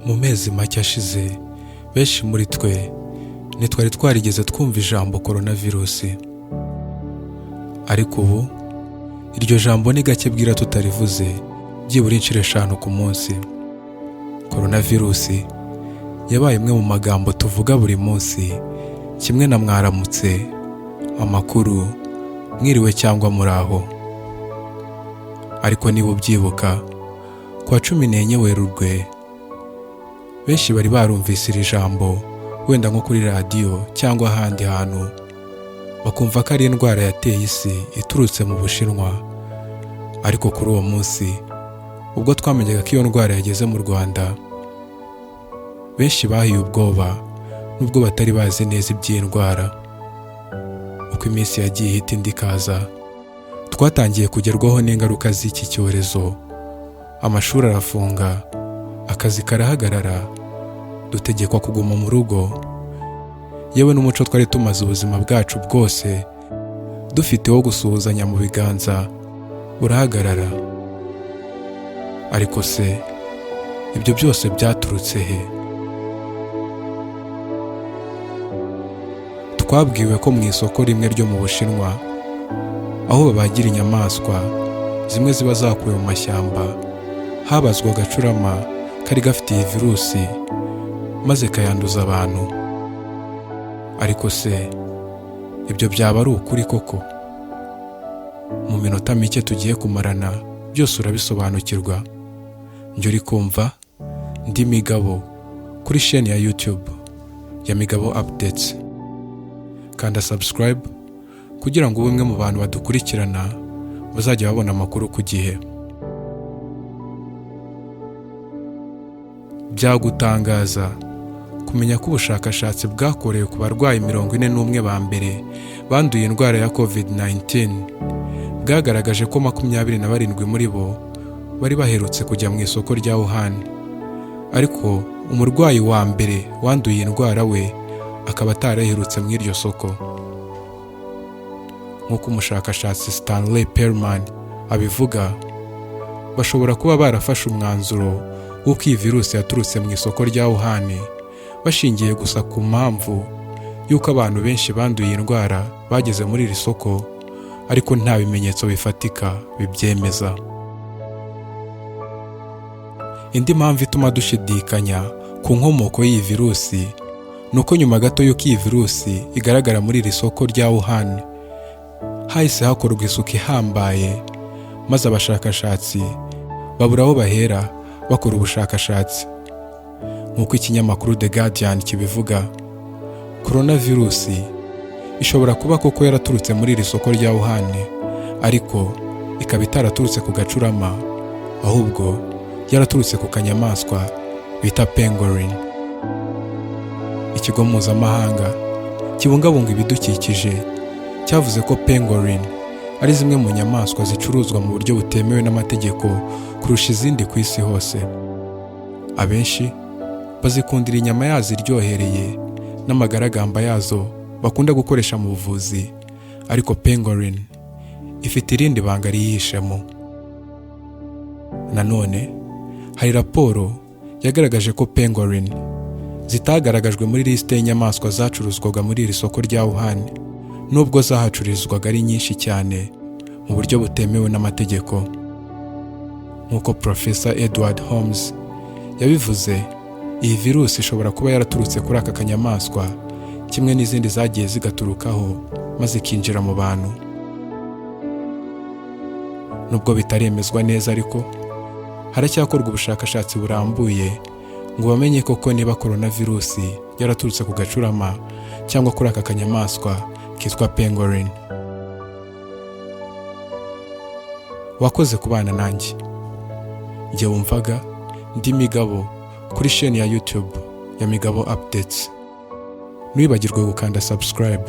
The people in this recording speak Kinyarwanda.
Mu mezi make ashize benshi muri twe ntitwari twarigeze twumva ijambo coronavirusi, ariko ubu iryo jambo ni gake bwira tutarivuze byibura inshuro 5 ku munsi. Coronavirusi yabaye imwe mu magambo tuvuga buri munsi, kimwe na mwaramutse, amakuru, mwiriwe cyangwa muraho. Ariko niba ubyibuka, kwa 14 Werurwe benshi bari barumvise iri jambo, wenda nko kuri radio cyangwa ahandi hantu, bakumva ko ari indwara yateye isi iturutse mu Bushinwa. Ariko kuri uwo munsi ubwo twamenyaga ko iyo ndwara yageze mu Rwanda, benshi bahiye ubwoba nubwo batari bazi neza iby'iyi ndwara. Uko iminsi yagiye ihita indi ikaza, twatangiye kugerwaho n'ingaruka z'iki cyorezo. Amashuri arafunga, akazi karahagarara, dutegekwa kuguma mu rugo, yewe n'umuco twari tumaze ubuzima bwacu bwose dufite wo gusuhuzanya mu biganza urahagarara. Ariko se ibyo byose byaturutse he? Twabwiwe ko mu isoko rimwe ryo mu Bushinwa, aho babagira inyamaswa zimwe ziba zakuwe mu mashyamba, habazwa gacurama kari gafite iyi virusi maze kayanduza abantu. Ariko se ibyo byaba ari ukuri koko? Mu minota mike tugiye kumarana byose urabisobanukirwa. Njye uri kumva ndi Migabo kuri chaîne ya YouTube ya Migabo Updates. Kanda subscribe kugira ngo ube umwe mu bantu badukurikirana bazajya babona amakuru ku gihe. Byagutangaza kumenya ko ubushakashatsi bwakorewe ku barwayi 41 ba mbere banduye indwara ya COVID-19 bwagaragaje ko 27 muri bo bari baherutse kujya mu isoko rya Wuhan. Ariko umurwayi wa mbere wanduye indwara we akaba ataraherutse mu iryo soko. Nk'uko umushakashatsi Stanley Perlman abivuga, bashobora kuba barafashe umwanzuro w'uko iyi virusi yaturutse mu isoko rya Wuhan bashingiye gusa ku mpamvu y'uko abantu benshi banduye indwara bageze muri iri soko, ariko nta bimenyetso bifatika bibyemeza. Indi mpamvu ituma dushidikanya ku nkomoko y'iyi virusi nuko nyuma gato y'uko iyi virusi igaragara muri iri soko rya Wuhan, hahise hakorwa isuku ihambaye, maze abashakashatsi babura aho bahera bakora ubushakashatsi. Nk'uko ikinyamakuru The Guardian kibivuga, coronavirusi ishobora kuba koko yaraturutse muri iri soko rya Wuhan, ariko ikaba itaraturutse ku gacurama, ahubwo yaraturutse ku kanyamaswa bita Pangolin. Ikigo mpuzamahanga kibungabunga ibidukikije cyavuze ko Pangolin ari zimwe mu nyamaswa zicuruzwa mu buryo butemewe n'amategeko kurusha izindi ku isi hose. Abenshi bazikundira inyama yazo iryohereye n'amagaragamba yazo bakunda gukoresha mu buvuzi, ariko Pangolin ifite irindi banga riyishemo. Nanone hari raporo yagaragaje ko Pangolin zitagaragajwe muri liste y'inyamaswa zacuruzwaga muri iri soko rya Wuhan, nubwo zahacururizwaga ari nyinshi cyane mu buryo butemewe n'amategeko. Nk'uko Professor Edward Holmes yabivuze, iyi virusi ishobora kuba yaraturutse kuri aka kanyamaswa kimwe n'izindi zagiye zigaturukaho maze ikinjira mu bantu. Nubwo bitaremezwa neza, ariko haracyakorwa ubushakashatsi burambuye ngo bamenye koko niba coronavirusi yaraturutse ku gacurama cyangwa kuri aka kanyamaswa kitwa Pangolin. Wakoze kubana nanjye. Njye wumvaga ndi Migabo kuri chaîne ya YouTube ya Migabo Updates. Ntiwibagirwe gukanda subscribe.